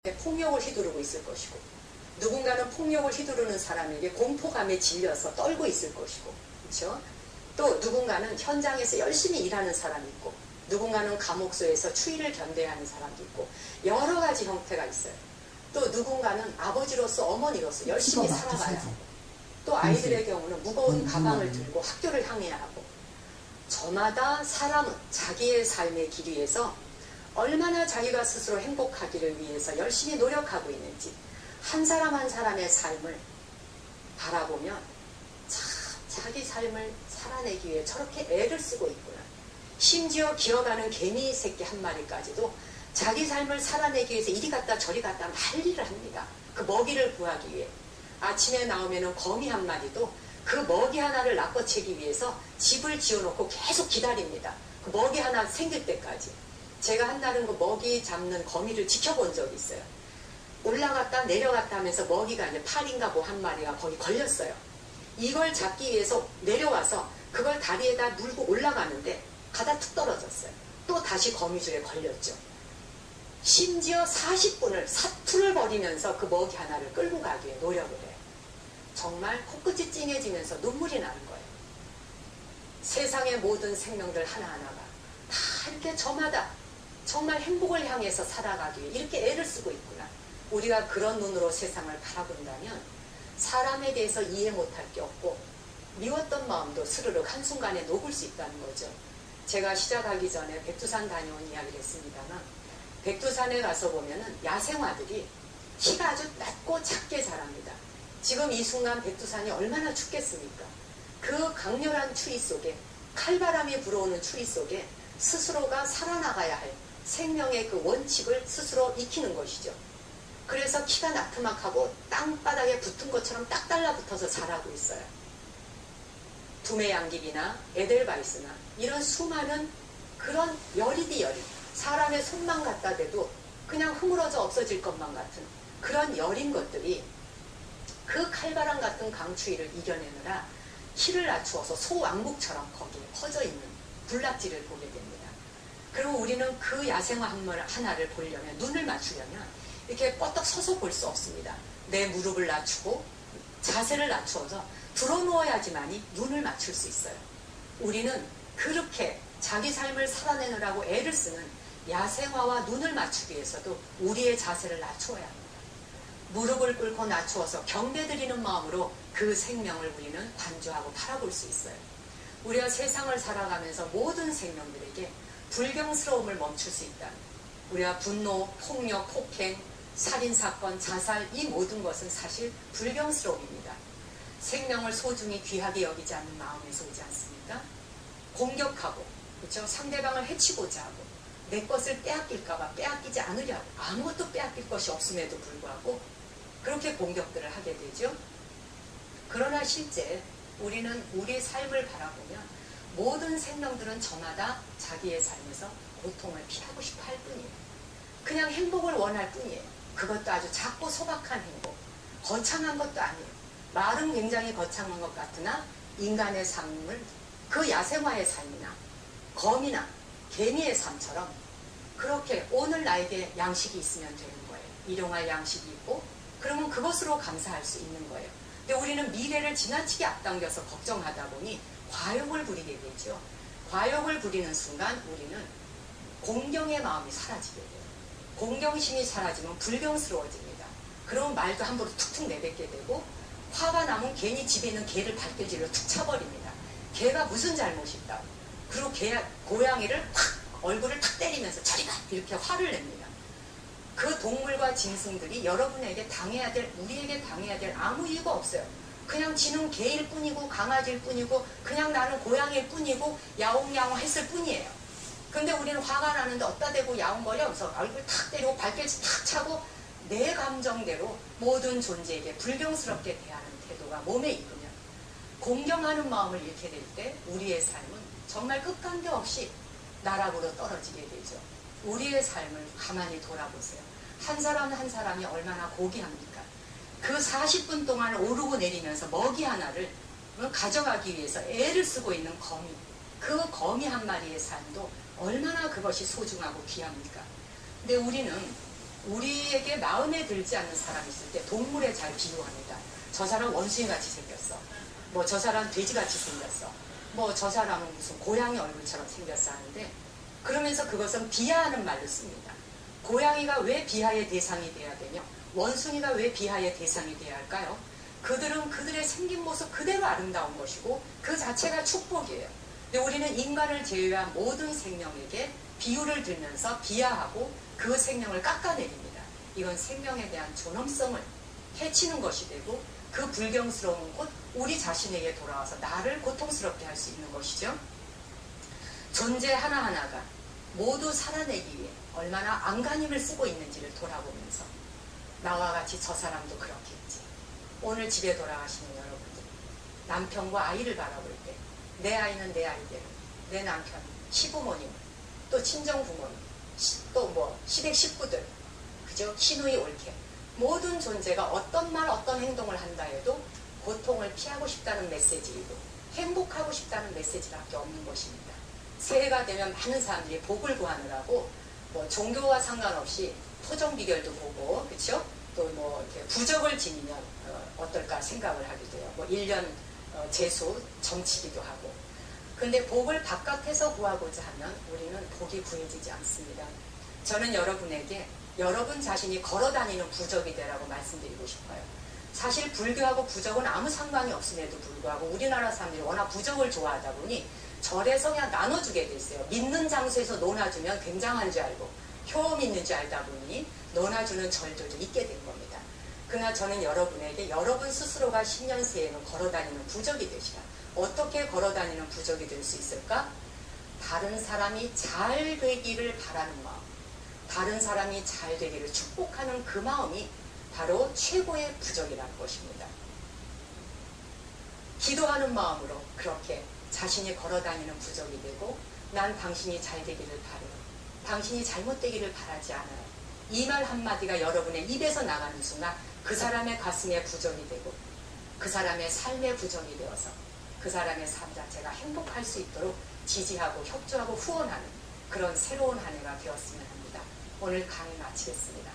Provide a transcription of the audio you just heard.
폭력을 휘두르고 있을 것이고, 누군가는 폭력을 휘두르는 사람에게 공포감에 질려서 떨고 있을 것이고, 그렇죠? 또 누군가는 현장에서 열심히 일하는 사람이 있고, 누군가는 감옥소에서 추위를 견뎌야 하는 사람도 있고, 여러 가지 형태가 있어요. 또 누군가는 아버지로서 어머니로서 열심히 살아가야 하고, 또 아이들의 경우는 무거운 가방을 들고 학교를 향해야 하고, 저마다 사람은 자기의 삶의 길 위에서 얼마나 자기가 스스로 행복하기를 위해서 열심히 노력하고 있는지 한 사람 한 사람의 삶을 바라보면 참 자기 삶을 살아내기 위해 저렇게 애를 쓰고 있구나. 심지어 기어가는 개미 새끼 한 마리까지도 자기 삶을 살아내기 위해서 이리 갔다 저리 갔다 난리를 합니다. 그 먹이를 구하기 위해. 아침에 나오면 거미 한 마리도 그 먹이 하나를 낚아채기 위해서 집을 지어놓고 계속 기다립니다. 그 먹이 하나 생길 때까지. 제가 한날은 그 먹이 잡는 거미를 지켜본 적이 있어요. 올라갔다 내려갔다 하면서 먹이가 이제 팔인가 뭐 한 마리가 거기 걸렸어요. 이걸 잡기 위해서 내려와서 그걸 다리에다 물고 올라가는데 가다 툭 떨어졌어요. 또 다시 거미줄에 걸렸죠. 심지어 40분을 사투를 벌이면서 그 먹이 하나를 끌고 가기 위해 노력을 해요. 정말 코끝이 찡해지면서 눈물이 나는 거예요. 세상의 모든 생명들 하나하나가 다 이렇게 저마다 정말 행복을 향해서 살아가기 위해 이렇게 애를 쓰고 있구나. 우리가 그런 눈으로 세상을 바라본다면 사람에 대해서 이해 못할 게 없고 미웠던 마음도 스르륵 한순간에 녹을 수 있다는 거죠. 제가 시작하기 전에 백두산 다녀온 이야기를 했습니다만, 백두산에 가서 보면은 야생화들이 키가 아주 낮고 작게 자랍니다. 지금 이 순간 백두산이 얼마나 춥겠습니까? 그 강렬한 추위 속에, 칼바람이 불어오는 추위 속에 스스로가 살아나가야 할 생명의 그 원칙을 스스로 익히는 것이죠. 그래서 키가 나트막하고 땅바닥에 붙은 것처럼 딱 달라붙어서 자라고 있어요. 두메양귀비나 에델바이스나 이런 수많은 그런 여리디 여리, 사람의 손만 갖다 대도 그냥 흐물어져 없어질 것만 같은 그런 여린 것들이 그 칼바람 같은 강추위를 이겨내느라 키를 낮추어서 소왕국처럼 거기에 퍼져 있는 군락지를 보게 됩니다. 그리고 우리는 그 야생화 하나를 보려면, 눈을 맞추려면 이렇게 뻗떡 서서 볼 수 없습니다. 내 무릎을 낮추고 자세를 낮추어서 들어누워야지만이 눈을 맞출 수 있어요. 우리는 그렇게 자기 삶을 살아내느라고 애를 쓰는 야생화와 눈을 맞추기 위해서도 우리의 자세를 낮추어야 합니다. 무릎을 꿇고 낮추어서 경배드리는 마음으로 그 생명을 우리는 관조하고 바라볼 수 있어요. 우리가 세상을 살아가면서 모든 생명들에게 불경스러움을 멈출 수 있다. 우리가 분노, 폭력, 폭행, 살인사건, 자살, 이 모든 것은 사실 불경스러움입니다. 생명을 소중히 귀하게 여기지 않는 마음에서 오지 않습니까? 공격하고, 그렇죠? 상대방을 해치고자 하고, 내 것을 빼앗길까봐 빼앗기지 않으려고, 아무것도 빼앗길 것이 없음에도 불구하고 그렇게 공격들을 하게 되죠. 그러나 실제 우리는 우리의 삶을 바라보면 모든 생명들은 저마다 자기의 삶에서 고통을 피하고 싶어 할 뿐이에요. 그냥 행복을 원할 뿐이에요. 그것도 아주 작고 소박한 행복, 거창한 것도 아니에요. 말은 굉장히 거창한 것 같으나 인간의 삶을 그 야생화의 삶이나 거미나 개미의 삶처럼 그렇게 오늘 나에게 양식이 있으면 되는 거예요. 일용할 양식이 있고 그러면 그것으로 감사할 수 있는 거예요. 근데 우리는 미래를 지나치게 앞당겨서 걱정하다 보니 과욕을 부리게 되죠. 과욕을 부리는 순간 우리는 공경의 마음이 사라지게 돼요. 공경심이 사라지면 불경스러워집니다. 그러면 말도 함부로 툭툭 내뱉게 되고, 화가 나면 괜히 집에 있는 개를 발길질로 툭 차버립니다. 개가 무슨 잘못이 있다고. 그리고 고양이를 탁 얼굴을 탁 때리면서 저리 가! 이렇게 화를 냅니다. 그 동물과 짐승들이 여러분에게 당해야 될, 우리에게 당해야 될 아무 이유가 없어요. 그냥 지는 개일 뿐이고 강아지일 뿐이고 그냥 나는 고양이일 뿐이고 야옹야옹 했을 뿐이에요. 근데 우리는 화가 나는데 어디다 대고 야옹거려 하면서 얼굴 탁 때리고 발길질 탁 차고 내 감정대로 모든 존재에게 불경스럽게 대하는 태도가 몸에 익으면, 공경하는 마음을 잃게 될 때 우리의 삶은 정말 끝간데 없이 나락으로 떨어지게 되죠. 우리의 삶을 가만히 돌아보세요. 한 사람 한 사람이 얼마나 고귀합니까? 그 40분 동안 오르고 내리면서 먹이 하나를 가져가기 위해서 애를 쓰고 있는 거미, 그 거미 한 마리의 삶도 얼마나 그것이 소중하고 귀합니까? 근데 우리는 우리에게 마음에 들지 않는 사람이 있을 때 동물에 잘 비유합니다. 저 사람 원숭이같이 생겼어. 뭐 저 사람 돼지같이 생겼어. 뭐 저 사람은 무슨 고양이 얼굴처럼 생겼어 하는데, 그러면서 그것은 비하하는 말로 씁니다. 고양이가 왜 비하의 대상이 돼야 되며 원숭이가 왜 비하의 대상이 돼야 할까요? 그들은 그들의 생긴 모습 그대로 아름다운 것이고 그 자체가 축복이에요. 근데 우리는 인간을 제외한 모든 생명에게 비유를 들면서 비하하고 그 생명을 깎아내립니다. 이건 생명에 대한 존엄성을 해치는 것이 되고, 그 불경스러운 곳 우리 자신에게 돌아와서 나를 고통스럽게 할 수 있는 것이죠. 존재 하나하나가 모두 살아내기 위해 얼마나 안간힘을 쓰고 있는지를 돌아보면서 나와 같이 저 사람도 그렇겠지. 오늘 집에 돌아가시는 여러분들, 남편과 아이를 바라볼 때 내 아이는 내 아이대로, 내 남편, 시부모님, 또 친정부모님, 또 뭐 시댁 식구들, 그죠? 시누이 올케, 모든 존재가 어떤 말 어떤 행동을 한다 해도 고통을 피하고 싶다는 메시지이고 행복하고 싶다는 메시지밖에 없는 것입니다. 새해가 되면 많은 사람들이 복을 구하느라고 뭐 종교와 상관없이 토종 비결도 보고, 그렇죠? 또 뭐 부적을 지니면 어떨까 생각을 하게 돼요. 뭐 1년 재수 점치기도 하고. 근데 복을 바깥에서 구하고자 하면 우리는 복이 구해지지 않습니다. 저는 여러분에게 여러분 자신이 걸어다니는 부적이 되라고 말씀드리고 싶어요. 사실 불교하고 부적은 아무 상관이 없음에도 불구하고 우리나라 사람들이 워낙 부적을 좋아하다 보니 절에서 그냥 나눠주게 돼 있어요. 믿는 장소에서 논아주면 굉장한 줄 알고 효험 있는 줄 알다 보니 논아주는 절들도 있게 된 겁니다. 그러나 저는 여러분에게 여러분 스스로가 신년 새해에는 걸어다니는 부적이 되시라. 어떻게 걸어다니는 부적이 될 수 있을까? 다른 사람이 잘 되기를 바라는 마음, 다른 사람이 잘 되기를 축복하는 그 마음이 바로 최고의 부적이라는 것입니다. 기도하는 마음으로 그렇게 자신이 걸어다니는 부적이 되고, 난 당신이 잘 되기를 바라요. 당신이 잘못되기를 바라지 않아요. 이 말 한마디가 여러분의 입에서 나가는 순간 그 사람의 가슴에 부적이 되고 그 사람의 삶의 부적이 되어서 그 사람의 삶 자체가 행복할 수 있도록 지지하고 협조하고 후원하는 그런 새로운 한 해가 되었으면 합니다. 오늘 강의 마치겠습니다.